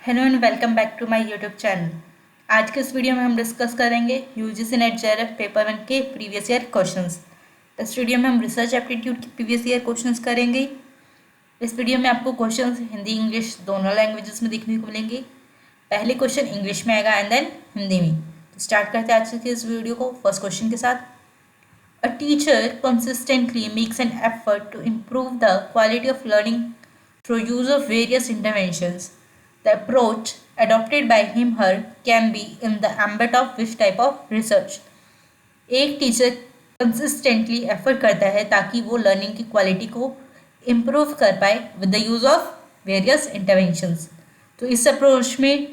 Hello and welcome back to my YouTube channel. आज के इस वीडियो में हम डिस्कस करेंगे यूजीसी नेट जेआरएफ पेपर 1 के प्रीवियस ईयर क्वेश्चंस। इस वीडियो में हम रिसर्च एप्टीट्यूड के प्रीवियस ईयर क्वेश्चंस करेंगे। इस वीडियो में आपको क्वेश्चंस हिंदी इंग्लिश दोनों लैंग्वेजेस में देखने को मिलेंगे। पहले क्वेश्चन इंग्लिश में आएगा एंड देन हिंदी में। तो स्टार्ट करते हैं आज के इस वीडियो को फर्स्ट क्वेश्चन के साथ। A teacher consistently makes an effort to improve the quality of learning through use of various interventions. The approach adopted by him/her can be in the ambit of which type of research? एक teacher consistently effort करता है ताकि वो learning की quality को improve कर पाए with the use of various interventions. तो इस अप्रोच में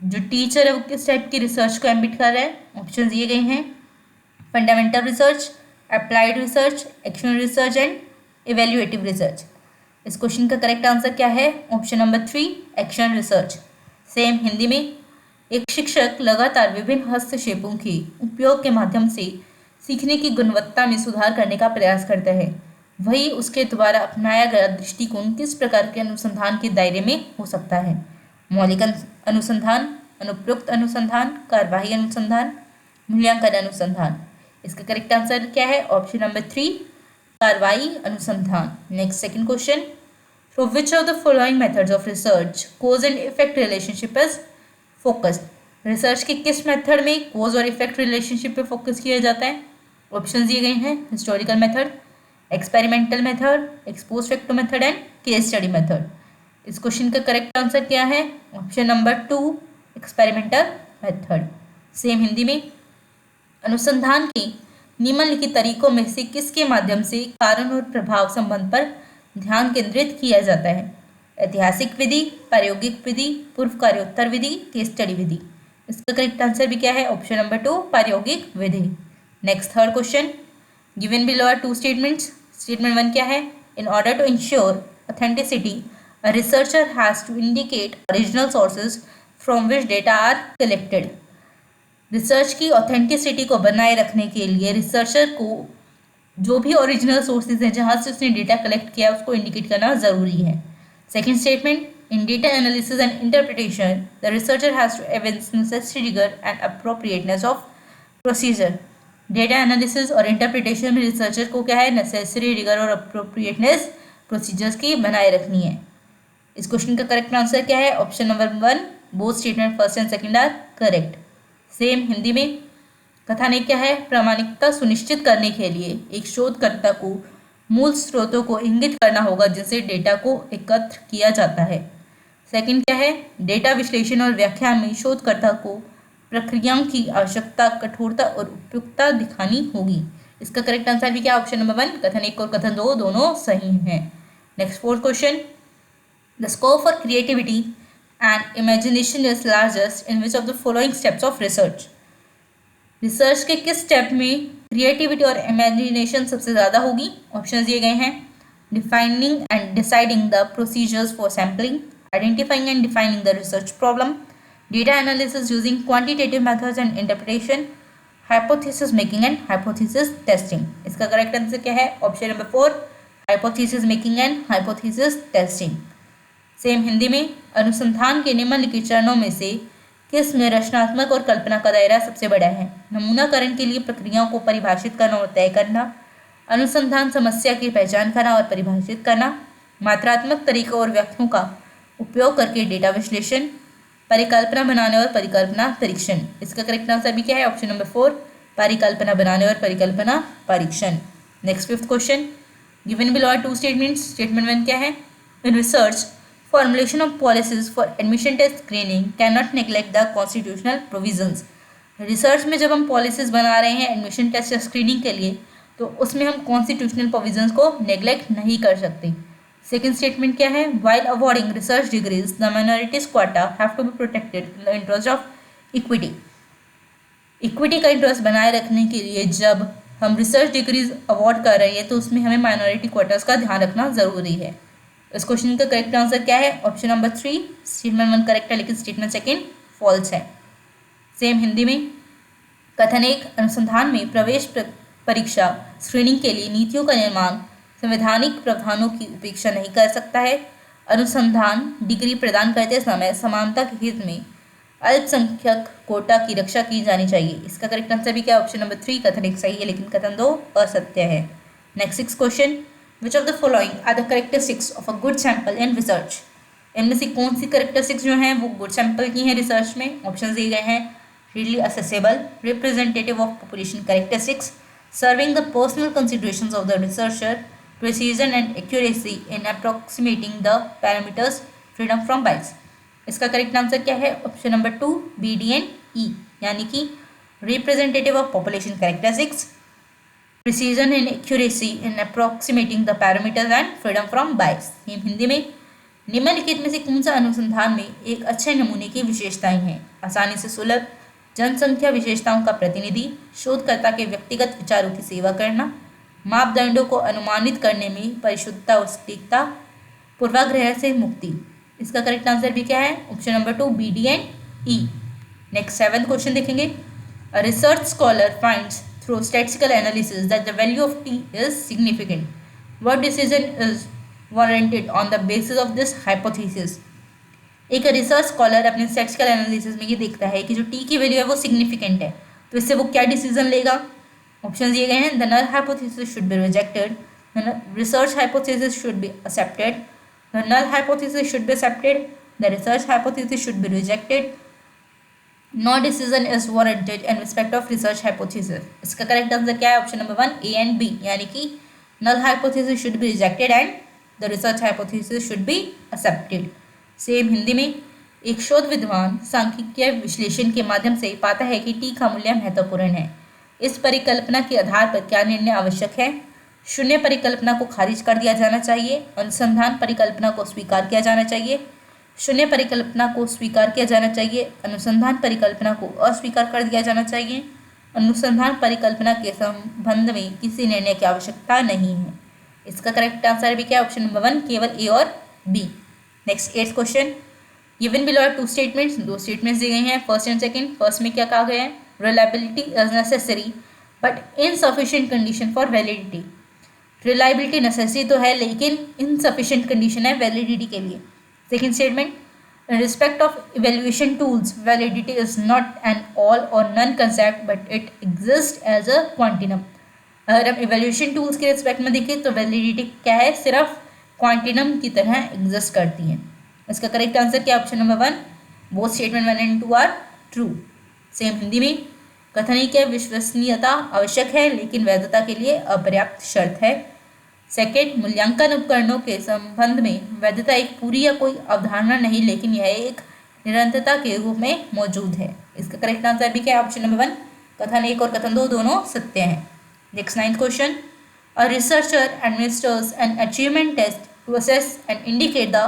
जो टीचर है वो किस टाइप की रिसर्च को एम्बिट कर रहा है? ऑप्शन दिए गए हैं fundamental research, applied research, action research and evaluative research. इस क्वेश्चन का करेक्ट आंसर क्या है? Option number 3 action research. Same Hindi में एक शिक्षक लगातार विभिन्न हस्तक्षेपों के उपयोग के माध्यम से सीखने की गुणवत्ता में सुधार करने का प्रयास करता है। वही उसके द्वारा अपनाया गया दृष्टिकोण किस प्रकार के अनुसंधान के दायरे में हो सकता है? मौलिक अनुसंधान, अनुप्रयुक्त अनुसंधान, कार्यवाही अनुसंधान, मूल्यांकन अनुसंधान। इसका करेक्ट आंसर क्या है? ऑप्शन नंबर 3 कार्यवाही अनुसंधान। Next second question, for which of the following methods of research cause and effect relationship is focused? Research के किस मेथड में कोज और इफेक्ट रिलेशनशिप पे फोकस किया जाता है? ऑप्शन दिए गए हैं historical method, experimental method, expose facto method and case study method. इस क्वेश्चन का करेक्ट आंसर क्या है? Option number 2 experimental method. Same Hindi में अनुसंधान के निम्नलिखित तरीकों में से किसके माध्यम से कारण और प्रभाव संबंध पर ध्यान केंद्रित किया जाता है? ऐतिहासिक विधि, प्रायोगिक विधि, पूर्व कार्योत्तर विधि, केस स्टडी विधि। इसका करेक्ट आंसर भी क्या है? ऑप्शन नंबर 2 प्रायोगिक विधि। Next third question, given below are 2 statements. Statement 1 क्या है? In order to ensure authenticity a researcher has to indicate original sources from which data are collected. Research की authenticity को बनाए रखने के लिए रिसर्चर को जो भी ओरिजिनल सोर्सेज हैं जहाँ से उसने डेटा कलेक्ट किया उसको इंडिकेट करना ज़रूरी है। Second statement, in data analysis and interpretation the researcher has to evidence necessary rigour and appropriateness of procedure. Data analysis और इंटरप्रिटेशन में रिसर्चर को क्या है? नेसेसरी रिगर और अप्रोप्रिएटनेस प्रोसीजर्स की बनाए रखनी है। इस क्वेश्चन का करेक्ट आंसर क्या है? Option number 1 both statement first and second are correct. Same Hindi में कथानक क्या है? प्रामाणिकता सुनिश्चित करने के लिए एक शोधकर्ता को मूल स्रोतों को इंगित करना होगा जिनसे डेटा को एकत्र किया जाता है। सेकंड क्या है? डेटा विश्लेषण और व्याख्या में शोधकर्ता को प्रक्रियाओं की आवश्यकता, कठोरता और उपयुक्तता दिखानी होगी। इसका करेक्ट आंसर भी क्या? ऑप्शन नंबर 1 कथन 1 और कथन 2 दोनों सही हैं। Next fourth question, the scope for creativity and imagination is largest in which of the following steps of research. Research के किस स्टेप में क्रिएटिविटी और इमेजिनेशन सबसे ज़्यादा होगी? ऑप्शन दिए गए हैं defining and deciding the procedures for sampling, identifying and defining the research problem, data analysis using quantitative methods and interpretation, hypothesis making and hypothesis testing. इसका करेक्ट आंसर क्या है? Option number 4 hypothesis making and hypothesis testing. Same Hindi में अनुसंधान के निम्नलिखित चरणों में से किस में रचनात्मक और कल्पना का दायरा सबसे बड़ा है? नमूनाकरण के लिए प्रक्रियाओं को परिभाषित करना और तय करना, अनुसंधान समस्या की पहचान करना और परिभाषित करना, मात्रात्मक तरीकों और व्याख्याओं का उपयोग करके डेटा विश्लेषण, परिकल्पना बनाने और परिकल्पना परीक्षण। इसका करेक्ट आंसर भी क्या है? ऑप्शन नंबर 4 परिकल्पना बनाने और परिकल्पना परीक्षण। Next fifth question, given below are 2 statements. Statement 1 क्या है? In research formulation of policies for admission test screening cannot neglect the constitutional provisions। Research में जब हम पॉलिसीज बना रहे हैं एडमिशन टेस्ट या स्क्रीनिंग के लिए तो उसमें हम कॉन्स्टिट्यूशनल प्रोविजंस को नेग्लेक्ट नहीं कर सकते। सेकेंड स्टेटमेंट क्या है? While awarding research degrees the minorities quota have to be protected in the interest of equity. Equity का इंटरेस्ट बनाए रखने के लिए जब हम रिसर्च डिग्रीज अवॉर्ड कर रहे हैं तो उसमें हमें माइनॉरिटी क्वार्टर्स का ध्यान रखना ज़रूरी है। इस क्वेश्चन का करेक्ट आंसर क्या है? ऑप्शन नंबर 3 स्टेटमेंट 1 करेक्ट है लेकिन स्टेटमेंट 2 फॉल्स है। सेम हिंदी में कथन 1 अनुसंधान में प्रवेश परीक्षा स्क्रीनिंग के लिए नीतियों का निर्माण संवैधानिक प्रावधानों की उपेक्षा नहीं कर सकता है। अनुसंधान डिग्री प्रदान करते समय समानता के हित में अल्पसंख्यक कोटा की रक्षा की जानी चाहिए। इसका करेक्ट आंसर भी क्या? ऑप्शन नंबर 3 कथन 1 सही है, लेकिन कथन 2 असत्य है। Next 6 question, which of the following are the characteristics of a good sample in research? इनमें से कौन सी करेक्टरिस्टिक्स जो हैं वो गुड सैंपल की हैं रिसर्च में? ऑप्शन दिए गए हैं, readily accessible, representative of population characteristics, serving the personal considerations of the researcher, precision and accuracy in approximating the parameters, freedom from bias. इसका करेक्ट आंसर क्या है? Option number 2 B D and E, यानी कि representative of population characteristics, precision and accuracy in approximating the parameters and freedom from bias. Hindi में निम्नलिखित में से कौन सा अनुसंधान में एक अच्छे नमूने की विशेषताएं हैं? आसानी से सुलभ जनसंख्या विशेषताओं का प्रतिनिधि, शोधकर्ता के व्यक्तिगत विचारों की सेवा करना, मापदंडों को अनुमानित करने में परिशुद्धता और सटीकता, पूर्वाग्रह से मुक्ति। इसका करेक्ट आंसर भी क्या है? Option number 2 B D and E. Next 7th question देखेंगे, a research scholar finds through statistical analysis that the value of T is significant, what decision is warranted on the basis of this hypothesis? एक research scholar अपने statistical analysis में ये देखता है कि जो T की वैल्यू है वो सिग्निफिकेंट है, तो इससे वो क्या डिसीजन लेगा? ऑप्शन दिए गए हैं, the null hypothesis should be rejected, the research hypothesis should be accepted, the null hypothesis should be accepted, the research hypothesis should be rejected, no decision is warranted in respect of research hypothesis. इसका correct answer क्या है? Option number 1 A and B, यानी कि null hypothesis should be rejected and the research hypothesis should be accepted. Same Hindi में, एक शोध विद्वान सांख्यिकीय विश्लेषण के माध्यम से पाता है कि टी का मूल्य महत्वपूर्ण है। इस परिकल्पना के आधार पर क्या निर्णय आवश्यक है? शून्य परिकल्पना को खारिज कर दिया जाना चाहिए, अनुसंधान परिकल्पना को स्वीकार किया जाना चाहिए, शून्य परिकल्पना को स्वीकार किया जाना चाहिए, अनुसंधान परिकल्पना को अस्वीकार कर दिया जाना चाहिए, अनुसंधान परिकल्पना के संबंध में किसी निर्णय की आवश्यकता नहीं है। इसका करेक्ट आंसर भी क्या? ऑप्शन नंबर 1 केवल ए और B. Next 8th question, given below are 2 statements, 2 statements दी गई हैं, फर्स्ट एंड सेकंड। फर्स्ट में क्या कहा गया है? Reliability is necessary but insufficient condition for validity. Reliability necessary तो है लेकिन इनसफिशिएंट कंडीशन है वैलिडिटी के लिए। Second statement, in respect of evaluation tools, validity is not an all or none concept but it exists as a quantitum. अगर हम evaluation tools के respect में देखें तो वैलिडिटी क्या है? सिर्फ क्वांटिनम की तरह एग्जिस्ट करती है। इसका करेक्ट आंसर क्या? Option number 1 both statement 1 and 2 are true. Same Hindi में, कथनी की विश्वसनीयता आवश्यक है लेकिन वैधता के लिए अपर्याप्त शर्त है। सेकेंड, मूल्यांकन उपकरणों के संबंध में वैधता एक पूरी या कोई अवधारणा नहीं लेकिन यह एक निरंतरता के रूप में मौजूद है। इसका करेक्ट आंसर भी क्या है? ऑप्शन नंबर 1 कथन 1 और कथन 2 दोनों सत्य हैं। Next 9th question, a researcher administers an achievement test to assess and indicate the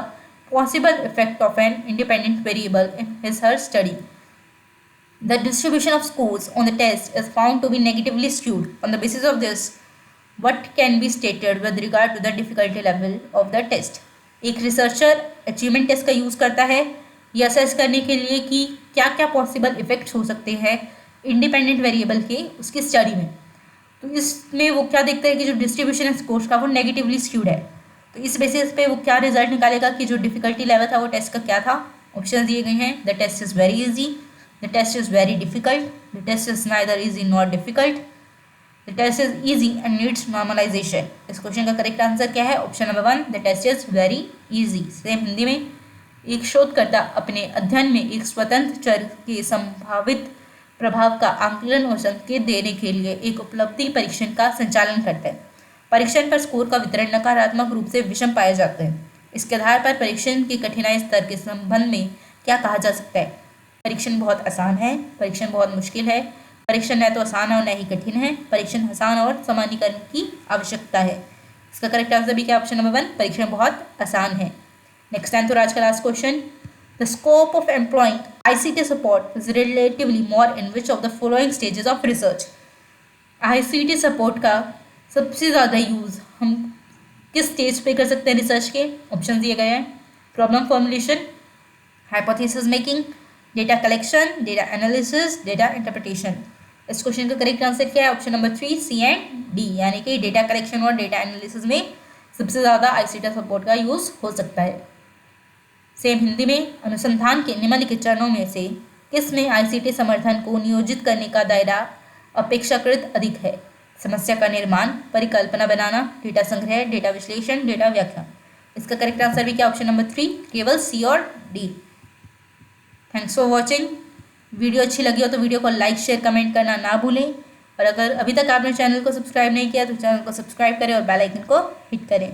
possible effect of an independent variable in his her study. The distribution of scores on the test is found to be negatively skewed. On the basis of this, what can be stated with regard to the difficulty level of the test? एक researcher achievement test का use करता है ये assess करने के लिए कि क्या क्या पॉसिबल इफेक्ट्स हो सकते हैं इंडिपेंडेंट वेरिएबल के उसकी स्टडी में। तो इसमें वो क्या देखता है कि जो डिस्ट्रीब्यूशन है स्कोर्स का वो नेगेटिवली स्क्यूड है। तो इस बेसिस पे वो क्या रिजल्ट निकालेगा कि जो डिफिकल्टी लेवल था वो टेस्ट का क्या था। ऑप्शन दिए गए हैं, the test is very easy, the test is very difficult, the test is neither easy not difficult, the test is easy and needs normalisation. इस क्वेश्चन का करेक्ट आंसर क्या है? Option number 1 the test is very easy. Same Hindi में, एक शोधकर्ता अपने अध्ययन में एक स्वतंत्र चर के संभावित प्रभाव का आंकलन और संकेत देने के लिए एक उपलब्धि परीक्षण का संचालन करता है। परीक्षण पर स्कोर का वितरण नकारात्मक रूप से विषम पाए जाते हैं। इसके आधार पर परीक्षण की कठिनाई स्तर के संबंध में क्या कहा जा सकता है? परीक्षण बहुत आसान है, परीक्षण बहुत मुश्किल है, परीक्षण न तो आसान और न ही कठिन है, परीक्षण आसान और सामान्यीकरण की आवश्यकता है। इसका करेक्ट आंसर भी क्या? ऑप्शन नंबर 1 परीक्षण बहुत आसान है। नेक्स्ट टाइम तो आज का last question, the scope of employing ICT support is relatively more in which of the following stages of research. ICT support का सबसे ज़्यादा यूज़ हम किस स्टेज पे कर सकते हैं रिसर्च के? ऑप्शन दिए गए हैं, problem formulation, hypothesis making, data collection, data analysis, data interpretation. इस क्वेश्चन का करेक्ट आंसर क्या है? Option number 3 C and D, यानी कि डेटा कलेक्शन और डेटा एनालिसिस में सबसे ज़्यादा ICT सपोर्ट का यूज़ हो सकता है। सेम हिंदी में, अनुसंधान के निम्नलिखित चरणों में से किस में आईसीटी समर्थन को नियोजित करने का दायरा अपेक्षाकृत अधिक है? समस्या का निर्माण, परिकल्पना बनाना, डेटा संग्रह, डेटा विश्लेषण, डेटा व्याख्या। इसका करेक्ट आंसर भी क्या? ऑप्शन नंबर 3, केवल सी और D. Thanks for watching. Video अच्छी लगी हो तो वीडियो को लाइक, शेयर, कमेंट करना ना भूलें। और अगर अभी तक आपने चैनल को सब्सक्राइब नहीं किया तो चैनल को सब्सक्राइब करें और बेल आइकन को हिट करें।